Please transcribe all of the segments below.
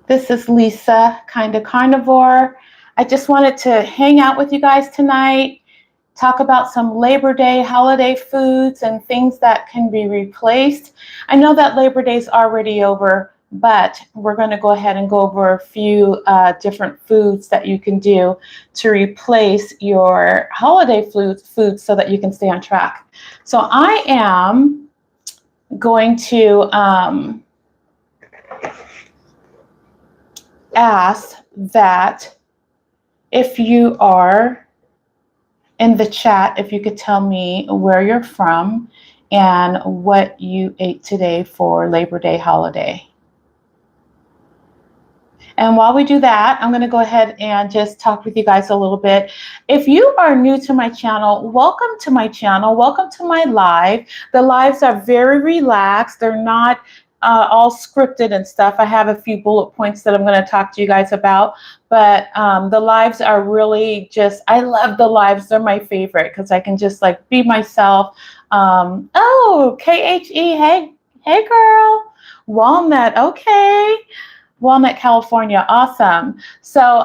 This is Lisa, Kinda Karnivore. I just wanted to hang out with you guys tonight, talk about some Labor Day holiday foods and things that can be replaced. I know that Labor Day is already over, but we're going to go ahead and go over a few different foods that you can do to replace your holiday foods so that you can stay on track. So I am going to ask that if you are in the chat, if you could tell me where you're from and what you ate today for Labor Day holiday. And while we do that, I'm going to go ahead and just talk with you guys a little bit. If you are new to my channel, welcome to my channel. Welcome to my live. The lives are very relaxed. They're not all scripted and stuff. I have a few bullet points that I'm going to talk to you guys about, but the lives are really just, I love the lives. They're my favorite because I can just like be myself. Oh, KHE, hey girl. Walnut, okay. Walnut, California. Awesome. So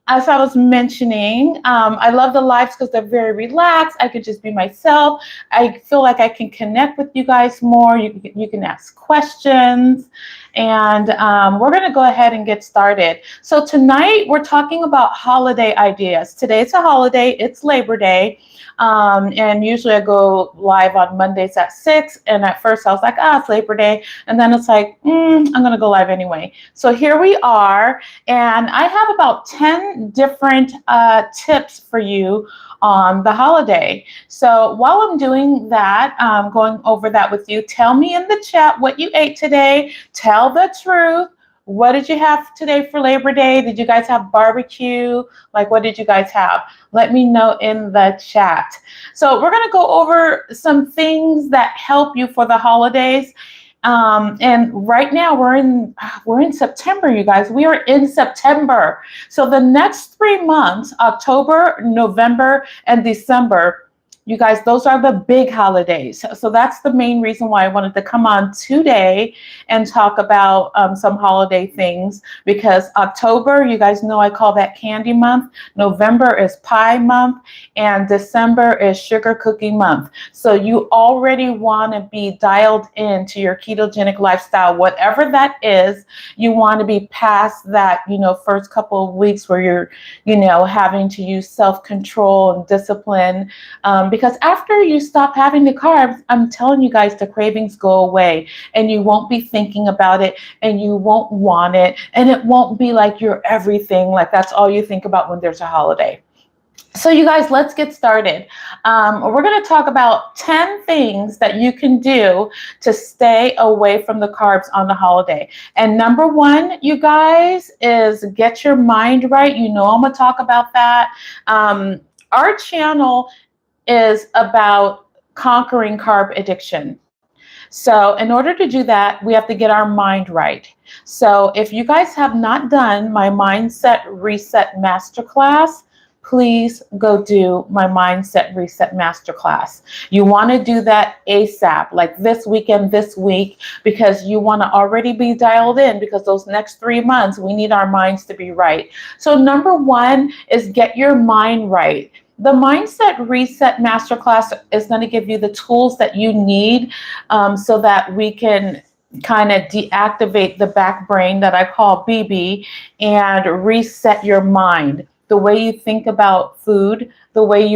as I was mentioning, I love the lives because they're very relaxed. I could just be myself. I feel like I can connect with you guys more. You can ask questions. And we're going to go ahead and get started. So tonight we're talking about holiday ideas. Today's a holiday. It's Labor Day. And usually I go live on Mondays at 6. And at first I was like, it's Labor Day. And then it's like, I'm going to go live anyway. So here we are. And I have about 10 different tips for you on the holiday. So while I'm doing that, going over that with you, tell me in the chat what you ate today. Tell the truth. What did you have today for Labor Day? Did you guys have barbecue? Like, what did you guys have? Let me know in the chat. So we're going to go over some things that help you for the holidays. And right now we're in September, you guys. We are in September. So the next 3 months, October, November, and December, you guys, those are the big holidays. So that's the main reason why I wanted to come on today and talk about some holiday things, because October, you guys know I call that candy month. November is pie month, and December is sugar cookie month. So you already want to be dialed into your ketogenic lifestyle, whatever that is. You want to be past that, first couple of weeks where you're, having to use self-control and discipline. Because after you stop having the carbs, I'm telling you guys, the cravings go away and you won't be thinking about it and you won't want it. And it won't be like you're everything, like that's all you think about when there's a holiday. So you guys, let's get started. We're going to talk about 10 things that you can do to stay away from the carbs on the holiday. And number one, you guys, is get your mind right. I'm going to talk about that. Our channel is about conquering carb addiction. So in order to do that, we have to get our mind right. So if you guys have not done my Mindset Reset Masterclass, please go do my Mindset Reset Masterclass. You want to do that ASAP, like this weekend, this week, because you want to already be dialed in, because those next 3 months, we need our minds to be right. So number one is get your mind right. The Mindset Reset Masterclass is going to give you the tools that you need so that we can kind of deactivate the back brain that I call BB and reset your mind. The way you think about food, the way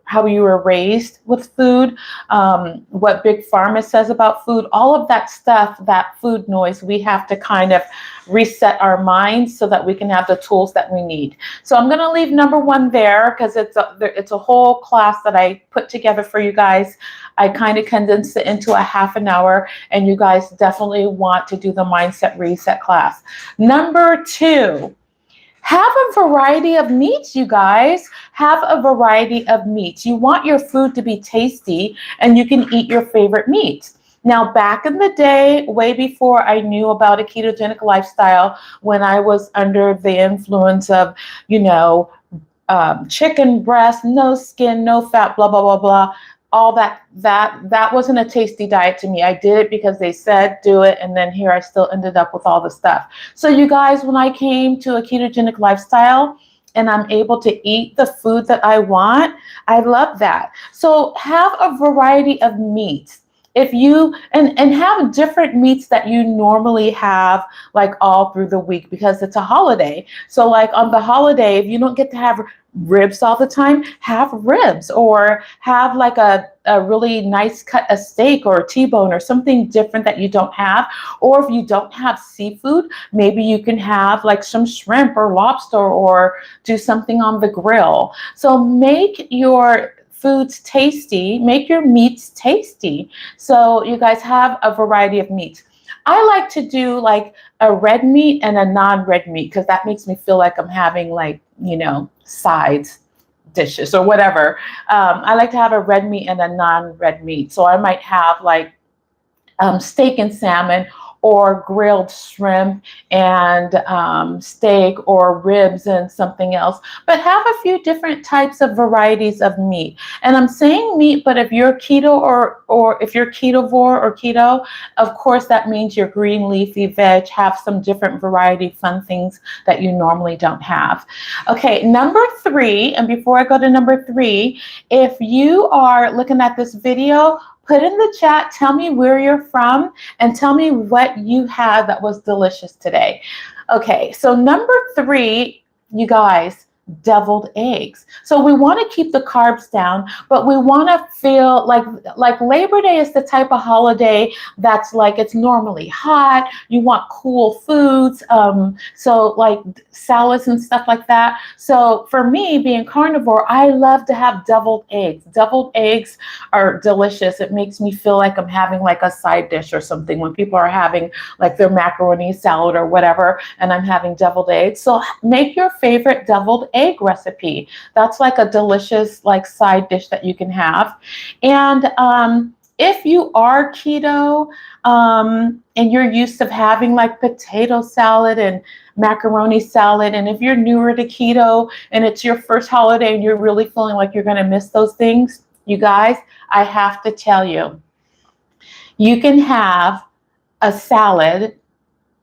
how you were raised with food, what Big Pharma says about food, all of that stuff, that food noise, we have to kind of reset our minds so that we can have the tools that we need. So I'm going to leave number one there because it's a whole class that I put together for you guys. I kind of condensed it into a half an hour, and you guys definitely want to do the Mindset Reset class. Number two, have a variety of meats, you guys. Have a variety of meats. You want your food to be tasty, and you can eat your favorite meats. Now, back in the day, way before I knew about a ketogenic lifestyle, when I was under the influence of, chicken breast, no skin, no fat, blah, blah, blah, blah, all that wasn't a tasty diet to me. I did it because they said do it, and then here I still ended up with all the stuff. So you guys, when I came to a ketogenic lifestyle and I'm able to eat the food that I want, I love that. So have a variety of meats. If you and have different meats that you normally have like all through the week, because it's a holiday. So like on the holiday, if you don't get to have ribs all the time, have ribs, or have like a really nice cut of steak or a T-bone or something different that you don't have. Or if you don't have seafood, maybe you can have like some shrimp or lobster, or do something on the grill. So make your foods tasty, make your meats tasty. So you guys have a variety of meats. I like to do like a red meat and a non-red meat, because that makes me feel like I'm having like, sides dishes or whatever. I like to have a red meat and a non-red meat. So I might have like steak and salmon, or grilled shrimp and steak, or ribs and something else, but have a few different types of varieties of meat. And I'm saying meat, but if you're keto or if you're ketovore or keto, of course that means you're green leafy veg, have some different variety, fun things that you normally don't have. Okay, number 3, and before I go to number 3, if you are looking at this video, put in the chat, tell me where you're from, and tell me what you had that was delicious today. Okay, so number 3, you guys, deviled eggs. So we want to keep the carbs down, but we want to feel like Labor Day is the type of holiday that's like, it's normally hot. You want cool foods. So like salads and stuff like that. So for me, being carnivore, I love to have deviled eggs. Deviled eggs are delicious. It makes me feel like I'm having like a side dish or something when people are having like their macaroni salad or whatever, and I'm having deviled eggs. So make your favorite deviled egg recipe. That's like a delicious like side dish that you can have. And if you are keto and you're used to having like potato salad and macaroni salad, and if you're newer to keto and it's your first holiday and you're really feeling like you're going to miss those things, you guys, I have to tell you, you can have a salad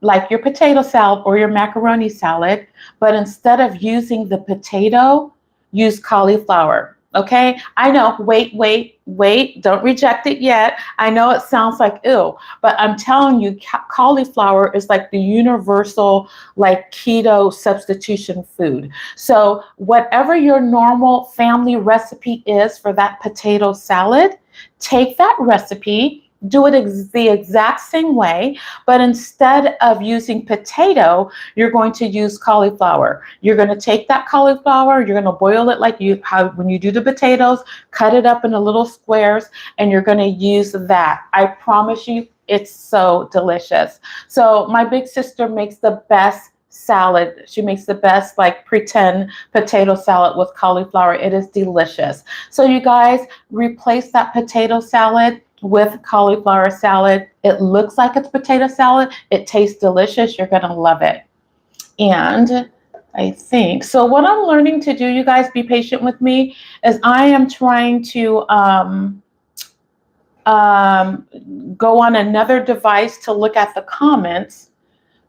like your potato salad or your macaroni salad, but instead of using the potato, use cauliflower. Okay, I know, wait, don't reject it yet. I know it sounds like ew, but I'm telling you, cauliflower is like the universal like keto substitution food. So whatever your normal family recipe is for that potato salad, take that recipe, do it the exact same way, but instead of using potato, you're going to use cauliflower. You're going to take that cauliflower, you're going to boil it like when you do the potatoes, cut it up into little squares, and you're going to use that. I promise you, it's so delicious. So my big sister makes the best salad. She makes the best like pretend potato salad with cauliflower. It is delicious. So you guys, replace that potato salad with cauliflower salad. It looks like it's potato salad. It tastes delicious. You're going to love it. And I think, so what I'm learning to do, you guys, be patient with me, is I am trying to go on another device to look at the comments,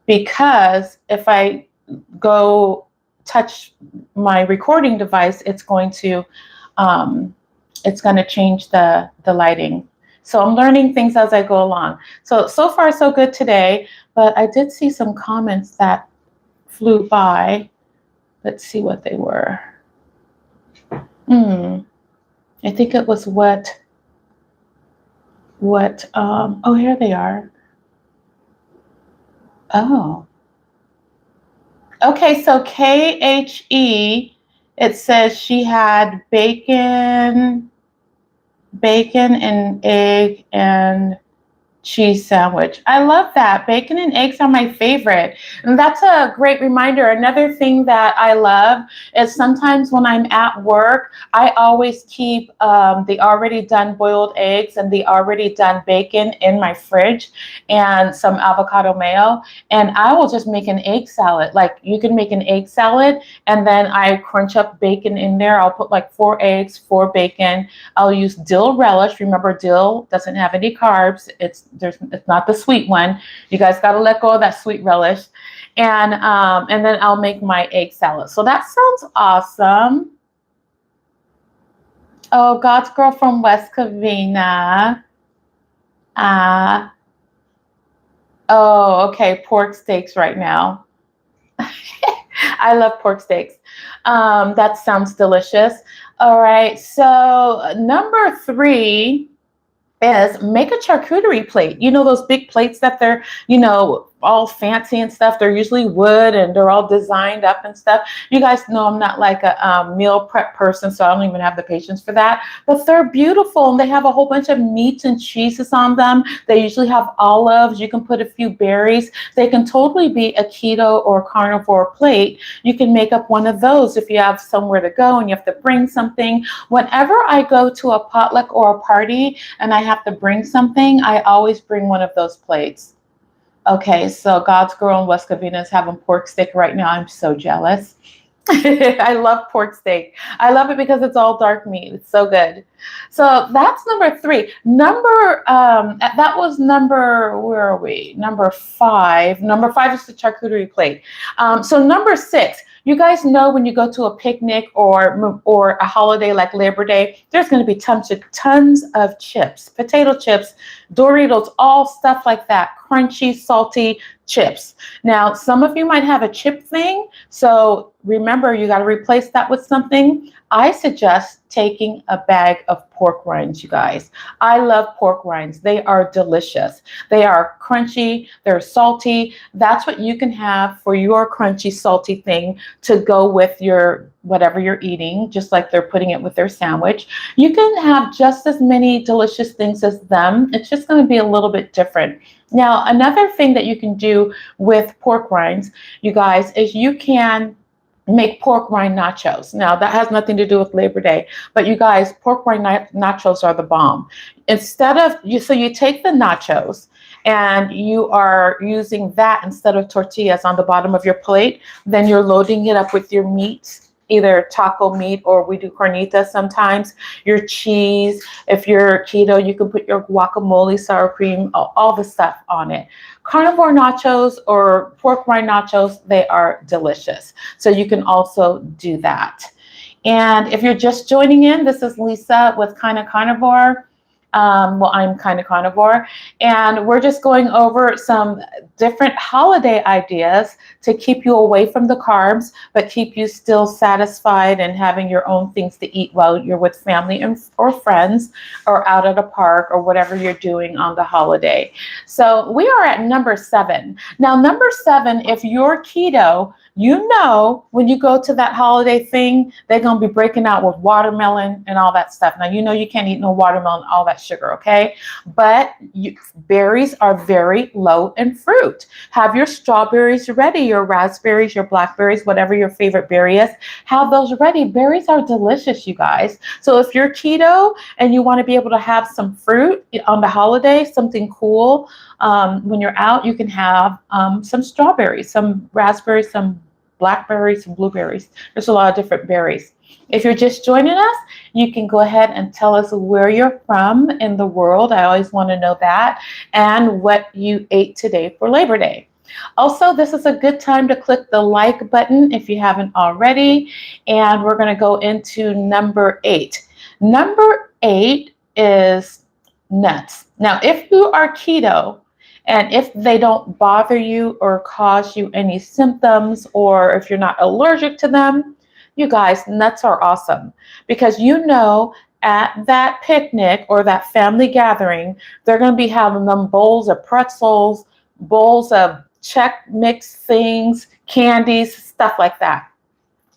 because if I go touch my recording device, it's going to change the lighting. So I'm learning things as I go along. So far so good today, but I did see some comments that flew by. Let's see what they were. I think it was oh, here they are. Oh. Okay, so KHE, it says she had bacon and egg and cheese sandwich. I love that. Bacon and eggs are my favorite. And that's a great reminder. Another thing that I love is sometimes when I'm at work, I always keep the already done boiled eggs and the already done bacon in my fridge and some avocado mayo. And I will just make an egg salad. Like you can make an egg salad and then I crunch up bacon in there. I'll put like 4 eggs, 4 bacon. I'll use dill relish. Remember, dill doesn't have any carbs. It's not the sweet one. You guys got to let go of that sweet relish. And then I'll make my egg salad. So that sounds awesome. Oh, God's girl from West Covina. Oh, okay. Pork steaks right now. I love pork steaks. That sounds delicious. All right. So number 3 is make a charcuterie plate. You know, those big plates that they're, all fancy and stuff. They're usually wood and they're all designed up and stuff. You guys know I'm not like a meal prep person, so I don't even have the patience for that. But they're beautiful and they have a whole bunch of meats and cheeses on them. They usually have olives. You can put a few berries. They can totally be a keto or carnivore plate. You can make up one of those if you have somewhere to go and you have to bring something. Whenever I go to a potluck or a party and I have to bring something, I always bring one of those plates. Okay, so God's girl in West Covina is having pork steak right now. I'm so jealous. I love pork steak. I love it because it's all dark meat. It's so good. So that's number 3. That was where are we? Number 5. Number 5 is the charcuterie plate. So number 6, you guys know when you go to a picnic or a holiday like Labor Day, there's going to be tons of chips, potato chips, Doritos, all stuff like that, crunchy, salty chips. Now, some of you might have a chip thing, so remember you got to replace that with something. I suggest taking a bag of pork rinds, you guys. I love pork rinds. They are delicious. They are crunchy. They're salty. That's what you can have for your crunchy, salty thing to go with your whatever you're eating, just like they're putting it with their sandwich. You can have just as many delicious things as them. It's just going to be a little bit different. Now, another thing that you can do with pork rinds, you guys, is you can make pork rind nachos. Now, that has nothing to do with Labor Day, but you guys, pork rind nachos are the bomb. You take the nachos and you are using that instead of tortillas on the bottom of your plate. Then you're loading it up with your meats, either taco meat or we do carnitas sometimes, your cheese. If you're keto, you can put your guacamole, sour cream, all the stuff on it. Carnivore nachos or pork rind nachos, they are delicious. So you can also do that. And if you're just joining in, this is Lisa with Kinda Karnivore. I'm Kinda Karnivore, and we're just going over some different holiday ideas to keep you away from the carbs, but keep you still satisfied and having your own things to eat while you're with family or friends or out at a park or whatever you're doing on the holiday. So we are at number 7. Now, number 7, if you're keto, when you go to that holiday thing, they're going to be breaking out with watermelon and all that stuff. Now, you can't eat no watermelon, all that sugar, okay? But berries are very low in fruit. Have your strawberries ready, your raspberries, your blackberries, whatever your favorite berry is. Have those ready. Berries are delicious, you guys. So if you're keto and you want to be able to have some fruit on the holiday, something cool, when you're out, you can have some strawberries, some raspberries, some blackberries, some blueberries. There's a lot of different berries. If you're just joining us, you can go ahead and tell us where you're from in the world. I always want to know that, and what you ate today for Labor Day. Also, this is a good time to click the like button if you haven't already. And we're going to go into number 8. Number 8 is nuts. Now, if you are keto, and if they don't bother you or cause you any symptoms, or if you're not allergic to them, you guys, nuts are awesome. Because at that picnic or that family gathering, they're going to be having them bowls of pretzels, bowls of Chex Mix things, candies, stuff like that.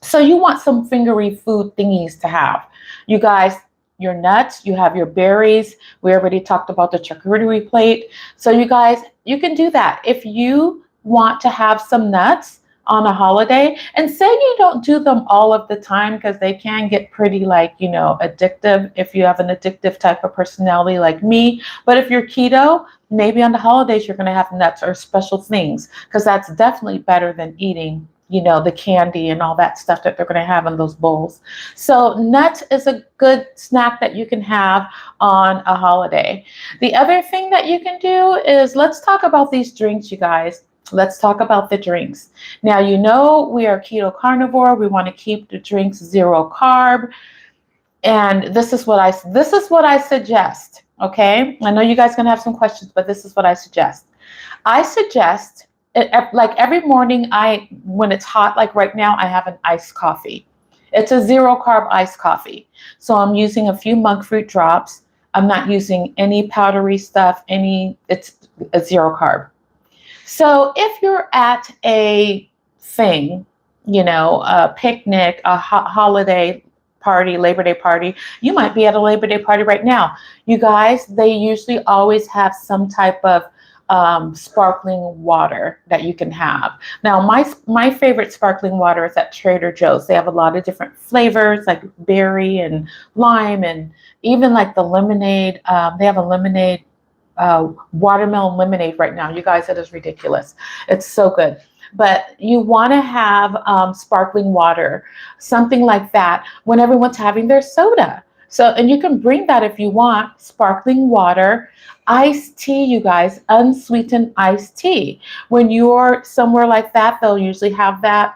So you want some fingery food thingies to have. You guys, your nuts, you have your berries. We already talked about the charcuterie plate. So you guys, you can do that. If you want to have some nuts on a holiday, and say you don't do them all of the time because they can get pretty like, addictive if you have an addictive type of personality like me. But if you're keto, maybe on the holidays you're going to have nuts or special things, because that's definitely better than eating the candy and all that stuff that they're going to have in those bowls. So nuts is a good snack that you can have on a holiday. The other thing that you can do is, let's talk about these drinks, you guys. Let's talk about the drinks. Now, we are keto carnivore. We want to keep the drinks 0 carb. And this is what I suggest. Okay. I know you guys are going to have some questions, but this is what I suggest. I suggest, like every morning, when it's hot, like right now, I have an iced coffee. It's a 0 carb iced coffee. So I'm using a few monk fruit drops. I'm not using any powdery stuff. It's a 0 carb. So if you're at a thing, a picnic, a holiday party, Labor Day party, you might be at a Labor Day party right now. You guys, they usually always have some type of sparkling water that you can have. Now, my favorite sparkling water is at Trader Joe's. They have a lot of different flavors, like berry and lime, and even like the lemonade. They have a lemonade, watermelon lemonade right now. You guys, it is ridiculous. It's so good. But you want to have sparkling water, something like that, when everyone's having their soda. So, and you can bring that if you want, sparkling water, iced tea, you guys, unsweetened iced tea. When you're somewhere like that, they'll usually have that.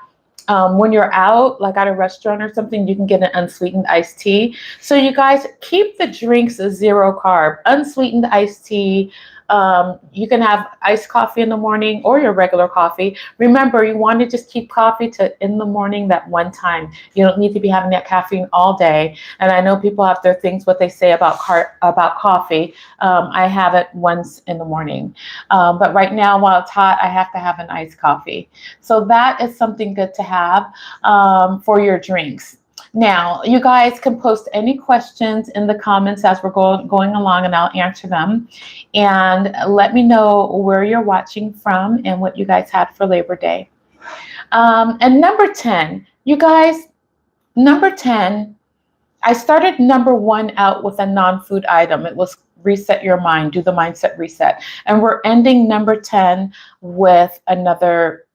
When you're out, like at a restaurant or something, you can get an unsweetened iced tea. So you guys, keep the drinks 0 carb, unsweetened iced tea. You can have iced coffee in the morning or your regular coffee. Remember, you want to just keep coffee to in the morning, that one time. You don't need to be having that caffeine all day. And I know people have their things, what they say about coffee. I have it once in the morning. But right now, while it's hot, I have to have an iced coffee. So that is something good to have for your drinks. Now, you guys can post any questions in the comments as we're going along, and I'll answer them. And let me know where you're watching from and what you guys had for Labor Day. And number 10, you guys, number 10, I started number 1 out with a non-food item. It was reset your mind, do the mindset reset. And we're ending number 10 with another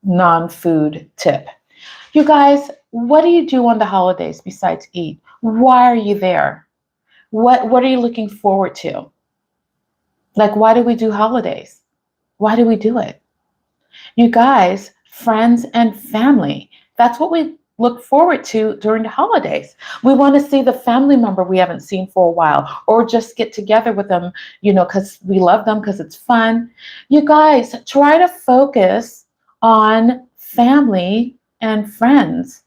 non-food tip. You guys, what do you do on the holidays besides eat? Why are you there? What are you looking forward to? Like, why do we do holidays? Why do we do it? You guys, friends and family, that's what we look forward to during the holidays. We want to see the family member we haven't seen for a while, or just get together with them, because we love them, because it's fun. You guys, try to focus on family and friends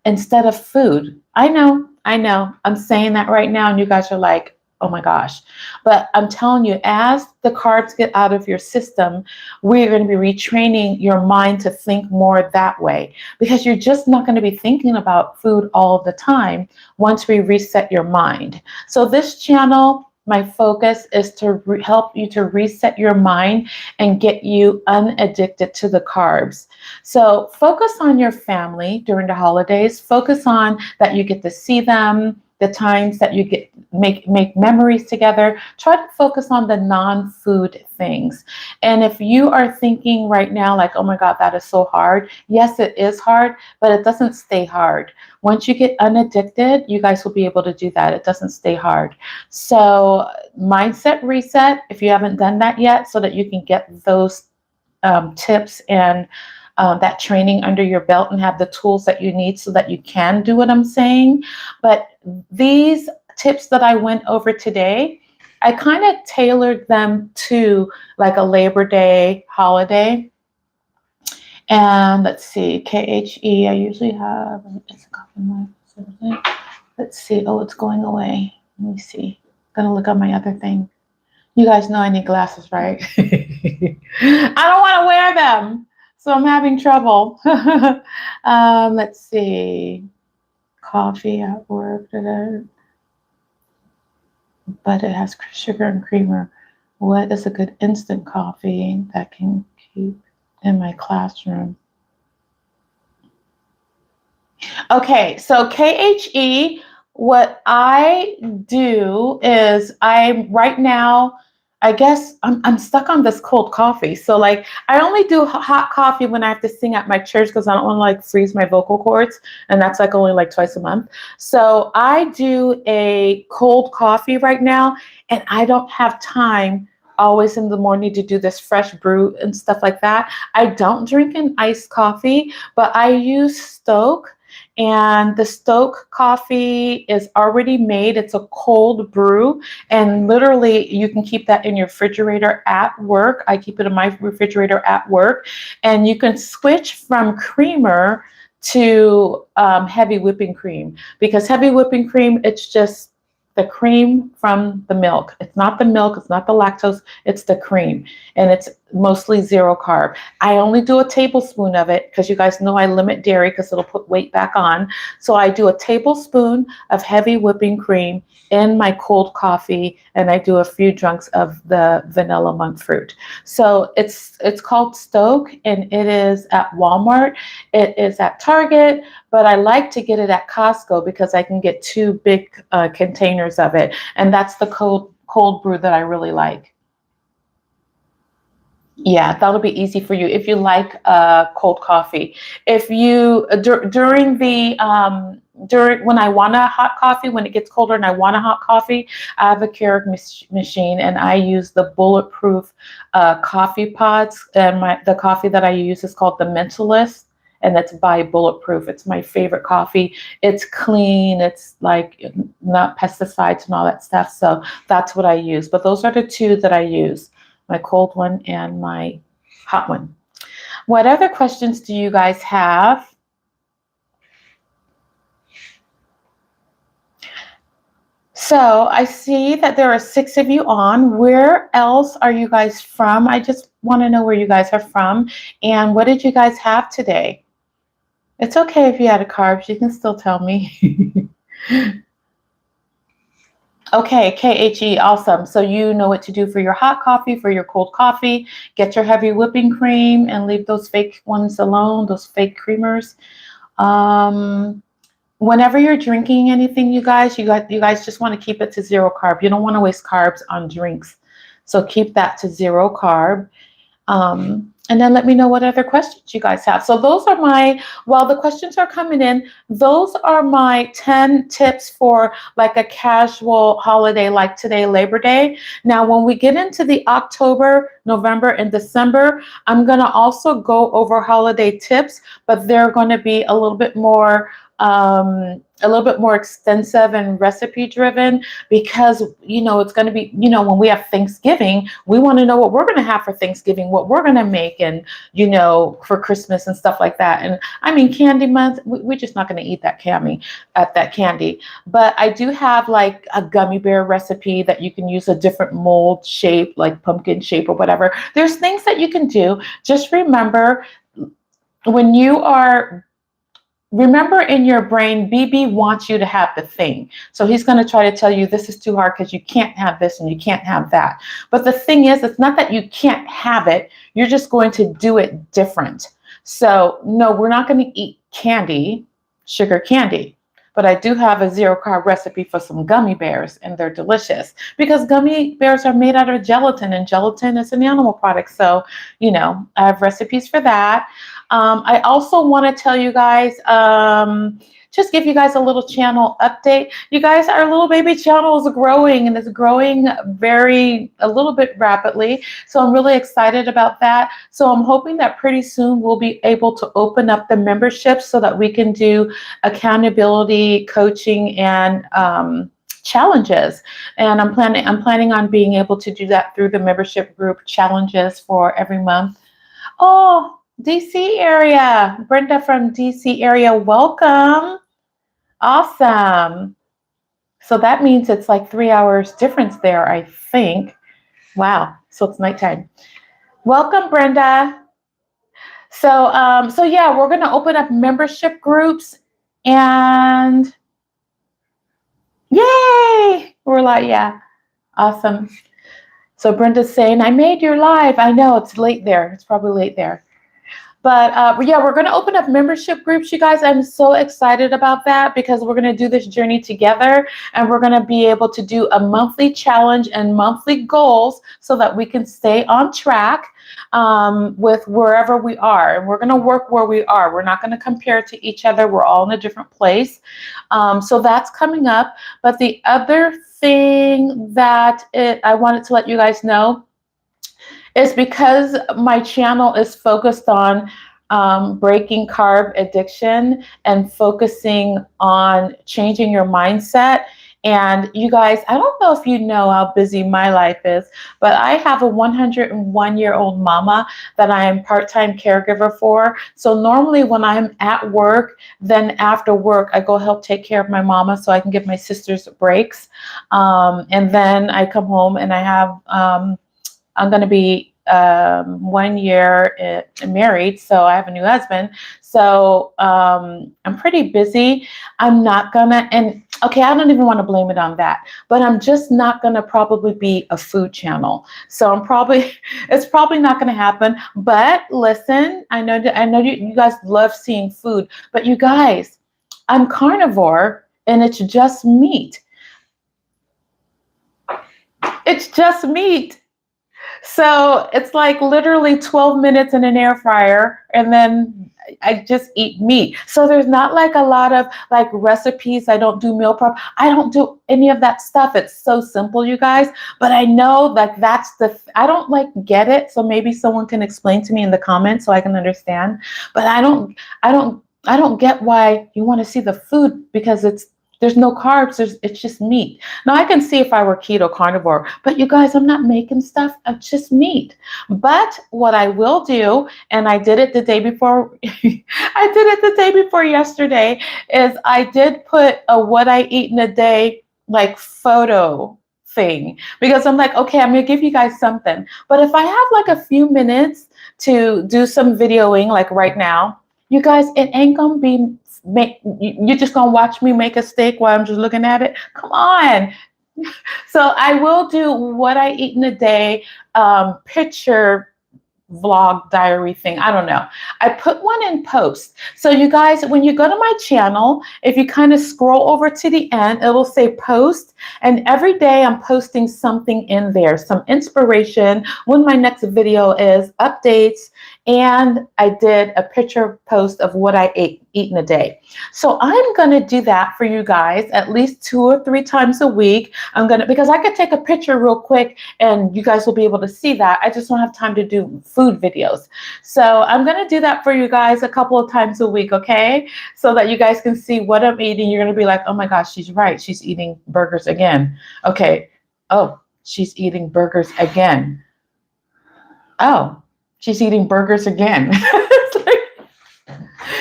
instead of food. I know. I'm saying that right now, and you guys are like, oh my gosh. But I'm telling you, as the carbs get out of your system, we're going to be retraining your mind to think more that way, because you're just not going to be thinking about food all the time once we reset your mind. So this channel, my focus is to help you to reset your mind and get you unaddicted to the carbs. So focus on your family during the holidays. Focus on that you get to see them, the times that you get make memories together. Try to focus on the non-food things. And if you are thinking right now, like, oh my God, that is so hard. Yes, it is hard, but it doesn't stay hard. Once you get unaddicted, you guys will be able to do that. It doesn't stay hard. So mindset reset, if you haven't done that yet, so that you can get those tips and that training under your belt and have the tools that you need so that you can do what I'm saying. But these tips that I went over today, I kind of tailored them to like a Labor Day holiday. And let's see, KHE, I usually have, let's see, oh, it's going away. Let me see, I'm gonna look at my other thing. You guys know I need glasses, right? I don't want to wear them, so I'm having trouble. Let's see, coffee at work. but it has sugar and creamer. What is a good instant coffee that can keep in my classroom? Okay, so KHE, what I do is I right now, I guess I'm stuck on this cold coffee. So like I only do hot coffee when I have to sing at my church because I don't want to like freeze my vocal cords, and that's like only like twice a month. So I do a cold coffee right now, and I don't have time always in the morning to do this fresh brew and stuff like that. I don't drink an iced coffee, but I use Stoke, and the Stoke coffee is already made. It's a cold brew. And literally, you can keep that in your refrigerator at work. I keep it in my refrigerator at work. And you can switch from creamer to heavy whipping cream, because heavy whipping cream, it's just the cream from the milk. It's not the milk, it's not the lactose, it's the cream. And it's mostly zero carb. I only do a tablespoon of it because you guys know I limit dairy because it'll put weight back on. So I do a tablespoon of heavy whipping cream in my cold coffee, and I do a few drunks of the vanilla monk fruit. So it's called Stoke, and it is at Walmart. It is at Target, but I like to get it at Costco because I can get two big containers of it, and that's the cold brew that I really like. Yeah, that'll be easy for you if you like cold coffee. If you during the during when I want a hot coffee, when it gets colder and I want a hot coffee, I have a Keurig machine, and I use the bulletproof coffee pods. And the coffee that I use is called the Mentalist, and it's by Bulletproof. It's my favorite coffee. It's clean. It's like not pesticides and all that stuff. So that's what I use. But those are the two that I use, my cold one and my hot one. What other questions do you guys have? So I see that there are 6 of you on. Where else are you guys from? I just want to know where you guys are from. And what did you guys have today? It's okay if you had a carbs. You can still tell me. Okay, KHE, awesome. So you know what to do for your hot coffee, for your cold coffee. Get your heavy whipping cream and leave those fake ones alone, those fake creamers. Whenever you're drinking anything, you guys just want to keep it to zero carb. You don't want to waste carbs on drinks. So keep that to zero carb. And then let me know what other questions you guys have. So those are while the questions are coming in, those are my 10 tips for like a casual holiday like today, Labor Day. Now, when we get into the October, November, and December, I'm going to also go over holiday tips, but they're going to be a little bit more extensive and recipe driven, because it's going to be, when we have Thanksgiving, we want to know what we're going to have for Thanksgiving, what we're going to make, and for Christmas and stuff like that. And I mean, candy month, we're just not going to eat that candy. But I do have like a gummy bear recipe that you can use a different mold shape, like pumpkin shape or whatever. There's things that you can do. Just remember, when you are remember in your brain, BB wants you to have the thing. So he's going to try to tell you this is too hard because you can't have this and you can't have that. But the thing is, it's not that you can't have it. You're just going to do it different. So no, we're not going to eat candy, sugar candy. But I do have a zero carb recipe for some gummy bears, and they're delicious because gummy bears are made out of gelatin, and gelatin is an animal product. So, I have recipes for that. I also want to tell you guys, just give you guys a little channel update. You guys, our little baby channel is growing, and it's growing a little bit rapidly. So I'm really excited about that. So I'm hoping that pretty soon we'll be able to open up the membership so that we can do accountability, coaching, and challenges. And I'm planning on being able to do that through the membership group challenges for every month. Oh, DC area. Brenda from DC area, welcome. Awesome. So that means it's like 3 hours difference there, I think. Wow. So it's nighttime. Welcome, Brenda. So yeah, we're going to open up membership groups, and yay! We're like, yeah. Awesome. So Brenda's saying, I made your live. I know it's late there. It's probably late there. But yeah, we're going to open up membership groups, you guys. I'm so excited about that because we're going to do this journey together, and we're going to be able to do a monthly challenge and monthly goals so that we can stay on track with wherever we are. And we're going to work where we are. We're not going to compare to each other. We're all in a different place. So that's coming up. But the other thing that I wanted to let you guys know is because my channel is focused on breaking carb addiction and focusing on changing your mindset. And you guys, I don't know if you know how busy my life is, but I have a 101-year-old mama that I am part-time caregiver for. So normally when I'm at work, then after work, I go help take care of my mama so I can give my sisters breaks. And then I come home and I have I'm going to be 1 year married, so I have a new husband. So I'm pretty busy. I'm not gonna, and okay, I don't even want to blame it on that, but I'm just not gonna probably be a food channel. So it's probably not gonna happen. But listen, I know you guys love seeing food, but you guys, I'm carnivore, and it's just meat. It's just meat. So it's like literally 12 minutes in an air fryer, and then I just eat meat. So there's not like a lot of like recipes. I don't do meal prep. I don't do any of that stuff. It's so simple, you guys. But I know that I don't like get it. So maybe someone can explain to me in the comments so I can understand. But I don't get why you want to see the food, because there's no carbs. It's just meat. Now I can see if I were keto carnivore, but you guys, I'm not making stuff. I'm just meat. But what I will do, and I did it the day before, I did it the day before yesterday, is I did put a what I eat in a day like photo thing, because I'm like, okay, I'm gonna give you guys something. But if I have like a few minutes to do some videoing, like right now, you guys, it ain't gonna be you're just gonna watch me make a steak while I'm just looking at it. Come on. So I will do what I eat in a day, picture vlog diary thing. I don't know. I put one in post. So you guys, when you go to my channel, if you kind of scroll over to the end, it will say post. And every day I'm posting something in there, some inspiration, when my next video is, updates, and I did a picture post of what I eat in a day. So I'm going to do that for you guys at least 2 or 3 times a week. Because I could take a picture real quick and you guys will be able to see that. I just don't have time to do food videos. So I'm going to do that for you guys a couple of times a week, okay? So that you guys can see what I'm eating. You're going to be like, oh my gosh, she's right. She's eating burgers again. Okay. Oh, she's eating burgers again. Oh, she's eating burgers again.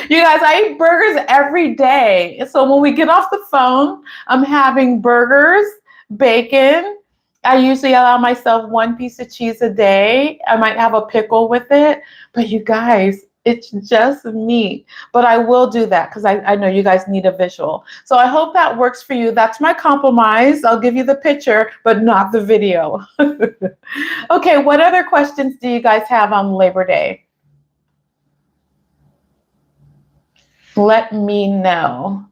You guys, I eat burgers every day. So when we get off the phone, I'm having burgers, bacon. I usually allow myself 1 piece of cheese a day. I might have a pickle with it. But you guys, it's just meat. But I will do that because I know you guys need a visual. So I hope that works for you. That's my compromise. I'll give you the picture, but not the video. Okay, what other questions do you guys have on Labor Day? Let me know.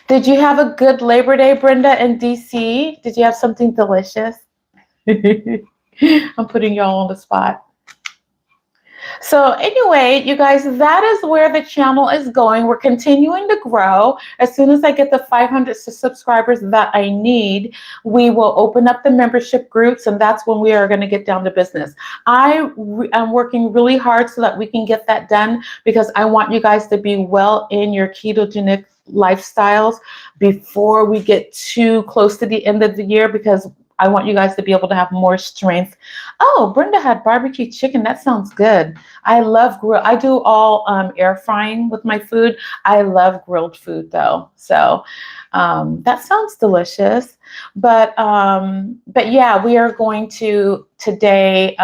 Did you have a good Labor Day, Brenda, in DC? Did you have something delicious? I'm putting y'all on the spot. So anyway, you guys, that is where the channel is going. We're continuing to grow. As soon as I get the 500 subscribers that I need, we will open up the membership groups, and that's when we are going to get down to business. I'm working really hard so that we can get that done, because I want you guys to be well in your ketogenic lifestyles before we get too close to the end of the year, because I want you guys to be able to have more strength. Oh, Brenda had barbecue chicken. That sounds good. I love grill. I do all air frying with my food. I love grilled food though. So That sounds delicious. But yeah, we are going to today,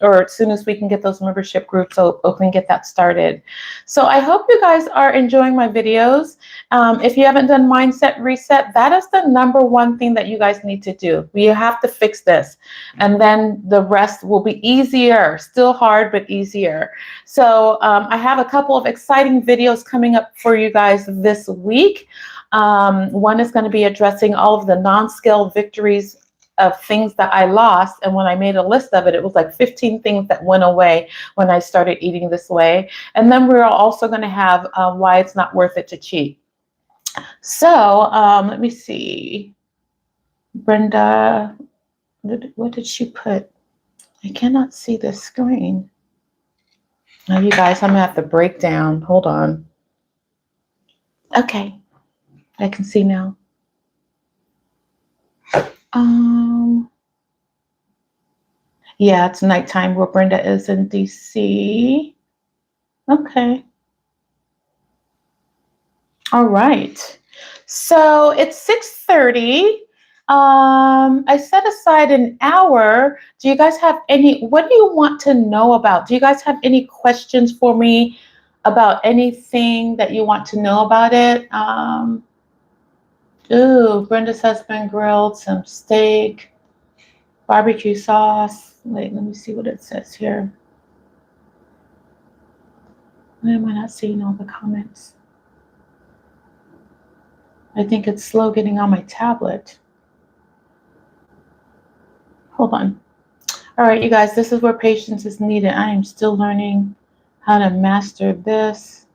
or as soon as we can get those membership groups open and get that started. So I hope you guys are enjoying my videos. If you haven't done mindset reset, that is the number one thing that you guys need to do. We have to fix this, and then the rest will be easier. Still hard, but easier. So I have a couple of exciting videos coming up for you guys this week. One is going to be addressing all of the non-scale victories of things that I lost. And when I made a list of it, it was like 15 things that went away when I started eating this way. And then we're also going to have why it's not worth it to cheat. So let me see. Brenda, what did she put? I cannot see the screen. Now, you guys, I'm going to have to break down. Hold on. Okay. I can see now. Yeah, it's nighttime where Brenda is in DC. Okay. All right. So it's 6:30. I set aside an hour. Do you guys have what do you want to know about? Do you guys have any questions for me about anything that you want to know about it? Ooh, Brenda's husband grilled some steak, barbecue sauce. Wait, let me see what it says here. Why am I not seeing all the comments? I think it's slow getting on my tablet. Hold on. All right, you guys, this is where patience is needed. I am still learning how to master this.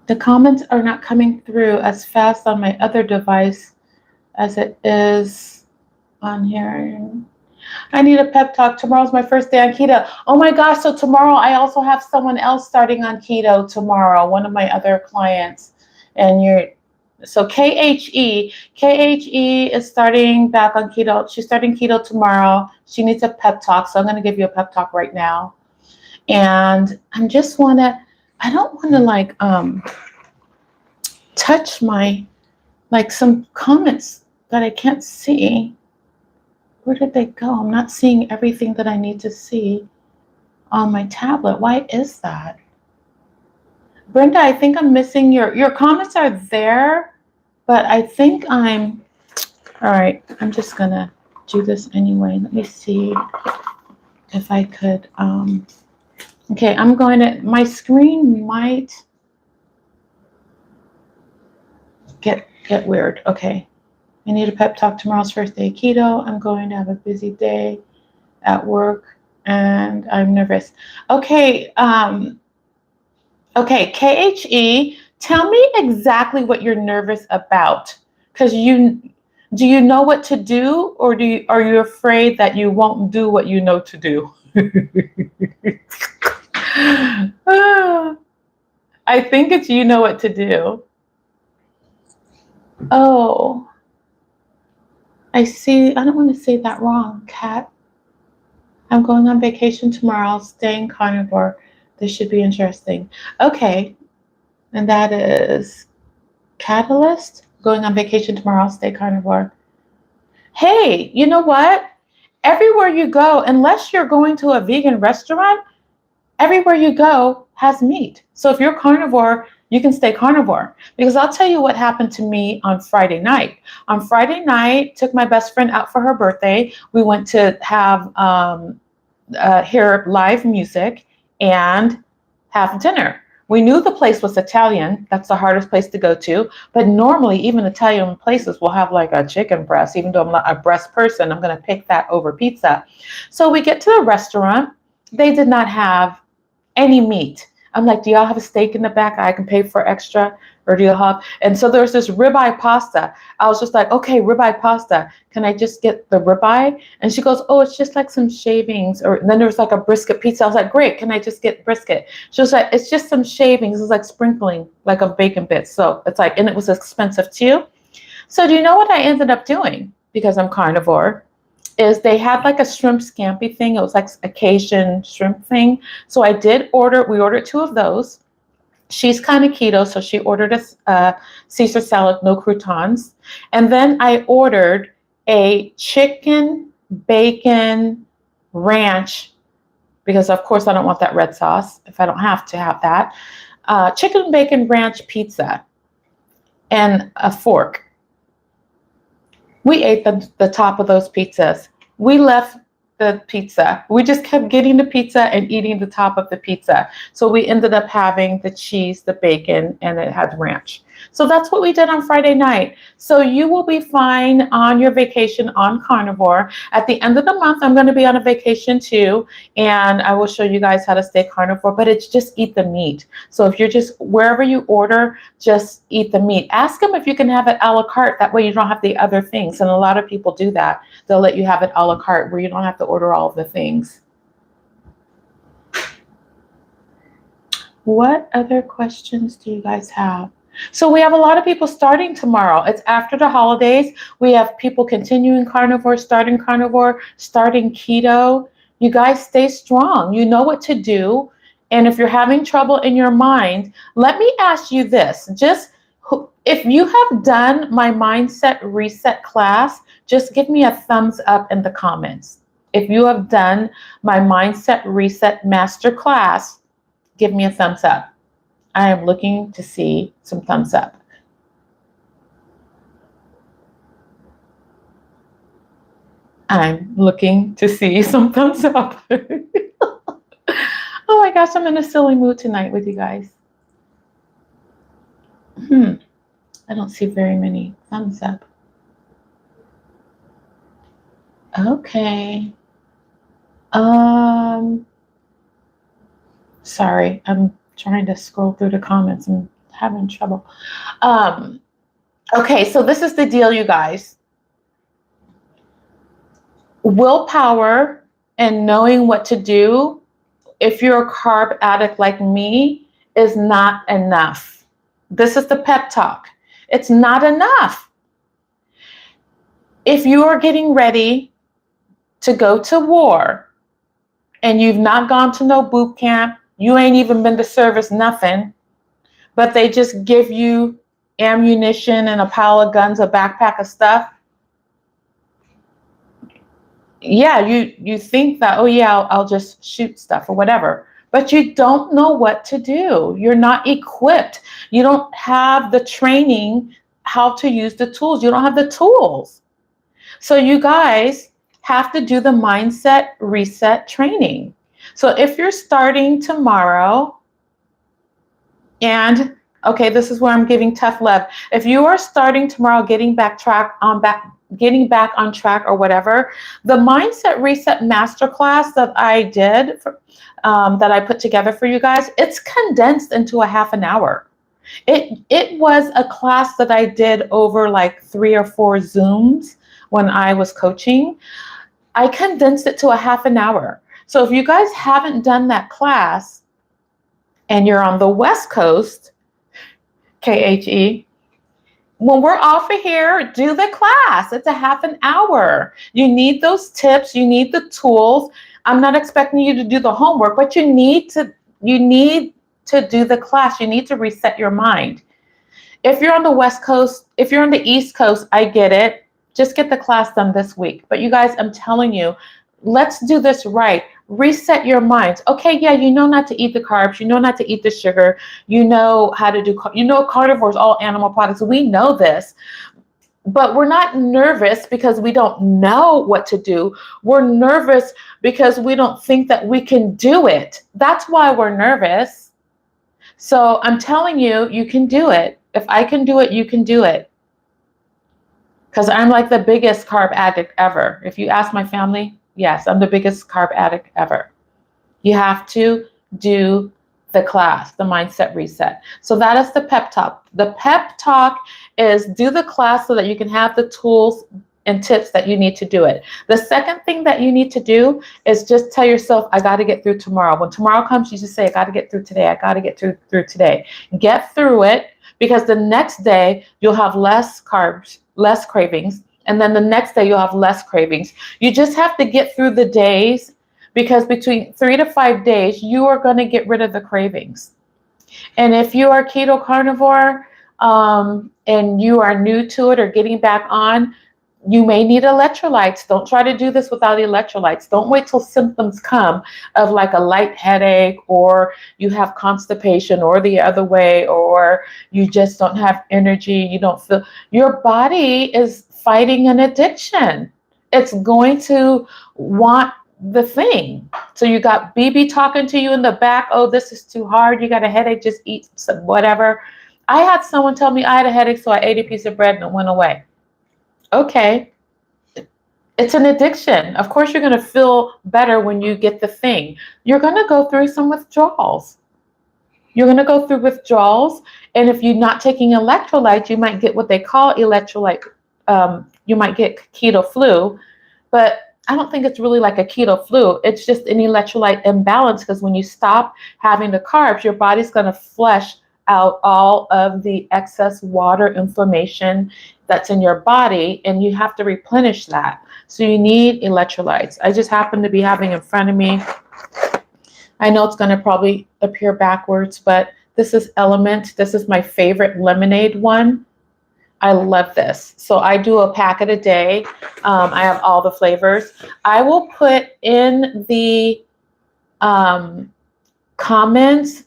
The comments are not coming through as fast on my other device as it is on here. I need a pep talk. Tomorrow's my first day on keto. Oh my gosh, so tomorrow I also have someone else starting on keto tomorrow, one of my other clients. And so KHE is starting back on keto. She's starting keto tomorrow. She needs a pep talk, so I'm going to give you a pep talk right now. And I don't want to like touch my, like some comments that I can't see. Where did they go? I'm not seeing everything that I need to see on my tablet. Why is that? Brenda, I think I'm missing your comments are there, but I think all right, I'm just gonna do this anyway. Let me see if I could, okay, my screen might get weird. Okay. I need a pep talk. Tomorrow's first day keto. I'm going to have a busy day at work and I'm nervous. Okay. Okay. KHE, tell me exactly what you're nervous about. Because do you know what to do, or are you afraid that you won't do what you know to do? I think it's you know what to do. Oh. I see. I don't want to say that wrong, Kat. I'm going on vacation tomorrow, staying carnivore. This should be interesting. Okay. And that is Catalyst. Going on vacation tomorrow, stay carnivore. Hey, you know what? Everywhere you go, unless you're going to a vegan restaurant, everywhere you go has meat. So if you're carnivore, you can stay carnivore. Because I'll tell you what happened to me on Friday night. On Friday night, took my best friend out for her birthday. We went to have hear live music and have dinner. We knew the place was Italian. That's the hardest place to go to. But normally, even Italian places will have like a chicken breast. Even though I'm not a breast person, I'm going to pick that over pizza. So we get to the restaurant. They did not have any meat. I'm like, do y'all have a steak in the back I can pay for extra? Or do you have? And so there's this ribeye pasta. I was just like, okay, ribeye pasta. Can I just get the ribeye? And she goes, oh, it's just like some shavings. Or then there was like a brisket pizza. I was like, great. Can I just get brisket? She was like, it's just some shavings. It's like sprinkling, like a bacon bits. So it's like, and it was expensive too. So do you know what I ended up doing? Because I'm carnivore. is they had like a shrimp scampi thing. It was like a Cajun shrimp thing. So we ordered 2 of those. She's kind of keto, so she ordered a Caesar salad, no croutons. And then I ordered a chicken bacon ranch, because of course I don't want that red sauce if I don't have to have that. Chicken bacon ranch pizza and a fork. We ate the top of those pizzas. We left the pizza. We just kept getting the pizza and eating the top of the pizza. So we ended up having the cheese, the bacon, and it had ranch. So that's what we did on Friday night. So you will be fine on your vacation on carnivore. At the end of the month, I'm going to be on a vacation too, and I will show you guys how to stay carnivore, but it's just eat the meat. So if you're just, wherever you order, just eat the meat. Ask them if you can have it a la carte. That way you don't have the other things. And a lot of people do that. They'll let you have it a la carte where you don't have to order all of the things. What other questions do you guys have? So we have a lot of people starting tomorrow. It's after the holidays. We have people continuing carnivore, starting keto. You guys stay strong. You know what to do. And if you're having trouble in your mind, let me ask you this. Just if you have done my mindset reset class, just give me a thumbs up in the comments. If you have done my mindset reset master class, give me a thumbs up. I am looking to see some thumbs up. I'm looking to see some thumbs up. Oh my gosh, I'm in a silly mood tonight with you guys. I don't see very many thumbs up. Okay. Sorry, I'm trying to scroll through the comments. I'm having trouble. Okay, so this is the deal, you guys. Willpower and knowing what to do, if you're a carb addict like me, is not enough. This is the pep talk. It's not enough. If you are getting ready to go to war and you've not gone to no boot camp, you ain't even been to service, nothing, but they just give you ammunition and a pile of guns, a backpack of stuff. Yeah, you think that, oh yeah, I'll just shoot stuff or whatever, but you don't know what to do. You're not equipped. You don't have the training how to use the tools. You don't have the tools. So you guys have to do the mindset reset training. So if you're starting tomorrow, and okay, this is where I'm giving tough love. If you are starting tomorrow, getting back on track or whatever, the mindset reset masterclass that I did, that I put together for you guys, it's condensed into a half an hour. It was a class that I did over like 3 or 4 Zooms when I was coaching. I condensed it to a half an hour. So if you guys haven't done that class and you're on the West Coast, KHE, when we're off of here, do the class. It's a half an hour. You need those tips. You need the tools. I'm not expecting you to do the homework, but you need to do the class. You need to reset your mind. If you're on the West Coast, if you're on the East Coast, I get it. Just get the class done this week. But you guys, I'm telling you, let's do this right. Reset your minds. Okay, yeah, you know not to eat the carbs. You know not to eat the sugar. You know how to do, carnivore is all animal products. We know this. But we're not nervous because we don't know what to do. We're nervous because we don't think that we can do it. That's why we're nervous. So I'm telling you, you can do it. If I can do it, you can do it. Because I'm like the biggest carb addict ever. If you ask my family, yes, I'm the biggest carb addict ever. You have to do the class, the mindset reset. So that is the pep talk. The pep talk is do the class so that you can have the tools and tips that you need to do it. The second thing that you need to do is just tell yourself, I got to get through tomorrow. When tomorrow comes, you just say, I got to get through today. I got to get through today. Get through it, because the next day you'll have less carbs, less cravings. And then the next day you'll have less cravings. You just have to get through the days, because between 3 to 5 days, you are going to get rid of the cravings. And if you are keto carnivore, and you are new to it or getting back on, you may need electrolytes. Don't try to do this without electrolytes. Don't wait till symptoms come of like a light headache, or you have constipation, or the other way, or you just don't have energy. You don't feel, your body is fighting an addiction. It's going to want the thing. So you got BB talking to you in the back. Oh, this is too hard. You got a headache. Just eat some whatever. I had someone tell me I had a headache, so I ate a piece of bread and it went away. Okay. It's an addiction. Of course, you're going to feel better when you get the thing. You're going to go through some withdrawals. You're going to go through withdrawals. And if you're not taking electrolytes, you might get what they call electrolyte. You might get keto flu. But I don't think it's really like a keto flu. It's just an electrolyte imbalance, because when you stop having the carbs, your body's going to flush out all of the excess water, inflammation that's in your body, and you have to replenish that. So you need electrolytes. I just happen to be having in front of me, I know it's going to probably appear backwards, but this is Element. This is my favorite lemonade one. I love this. So I do a packet a day. I have all the flavors. I will put in the comments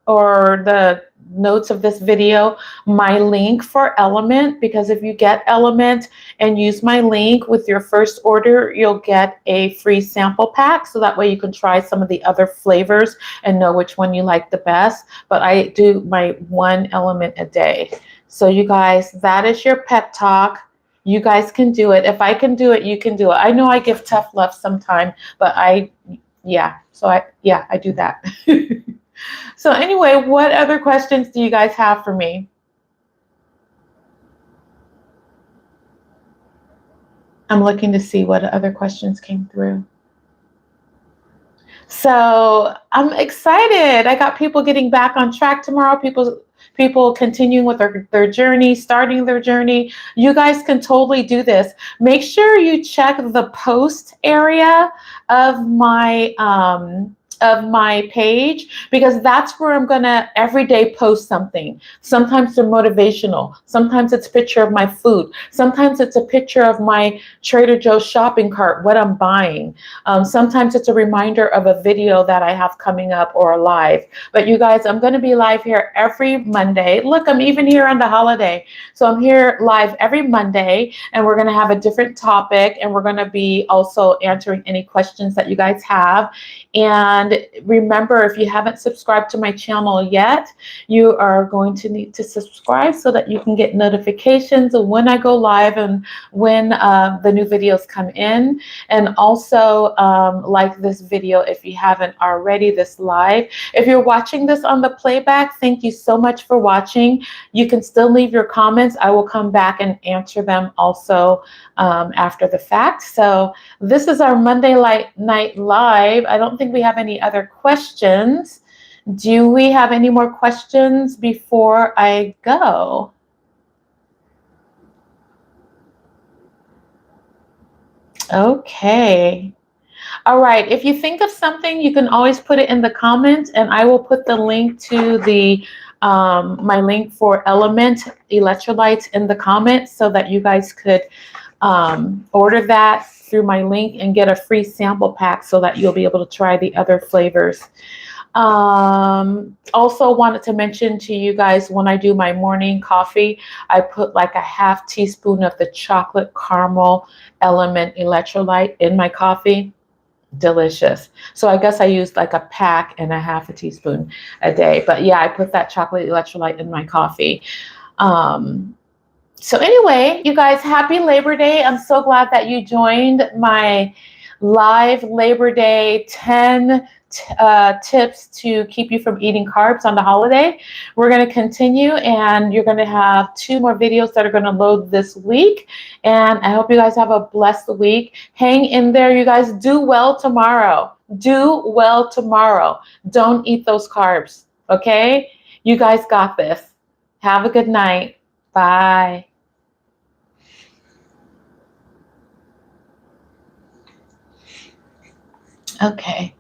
or the notes of this video my link for Element, because if you get Element and use my link with your first order, you'll get a free sample pack, so that way you can try some of the other flavors and know which one you like the best. But I do my one Element a day. So you guys, that is your pep talk. You guys can do it. If I can do it, you can do it. I know I give tough love sometime, but I do that. So anyway, what other questions do you guys have for me? I'm looking to see what other questions came through. So I'm excited. I got people getting back on track tomorrow. People continuing with their journey, starting their journey. You guys can totally do this. Make sure you check the post area of my page, because that's where I'm gonna every day post something. Sometimes they're motivational. Sometimes it's a picture of my food. Sometimes it's a picture of my Trader Joe's shopping cart, what I'm buying. Sometimes it's a reminder of a video that I have coming up or a live. But you guys, I'm gonna be live here every Monday. Look, I'm even here on the holiday. So I'm here live every Monday, and we're gonna have a different topic, and we're gonna be also answering any questions that you guys have. And remember, if you haven't subscribed to my channel yet, you are going to need to subscribe so that you can get notifications of when I go live and when the new videos come in. And also like this video if you haven't already, this live. If you're watching this on the playback, thank you so much for watching. You can still leave your comments. I will come back and answer them also after the fact. So this is our Monday night live. I don't think we have any other questions. Do we have any more questions before I go? Okay. All right. If you think of something, you can always put it in the comments, and I will put the link to the my link for Element electrolytes in the comments, so that you guys could order that through my link and get a free sample pack, so that you'll be able to try the other flavors. Also wanted to mention to you guys, when I do my morning coffee, I put like a half teaspoon of the chocolate caramel Element electrolyte in my coffee. Delicious. So I guess I used like a pack and a half a teaspoon a day. But yeah, I put that chocolate electrolyte in my coffee. So anyway, you guys, happy Labor Day. I'm so glad that you joined my live Labor Day 10 tips to keep you from eating carbs on the holiday. We're going to continue, and you're going to have 2 more videos that are going to load this week. And I hope you guys have a blessed week. Hang in there, you guys. Do well tomorrow. Do well tomorrow. Don't eat those carbs, okay? You guys got this. Have a good night. Bye. Okay.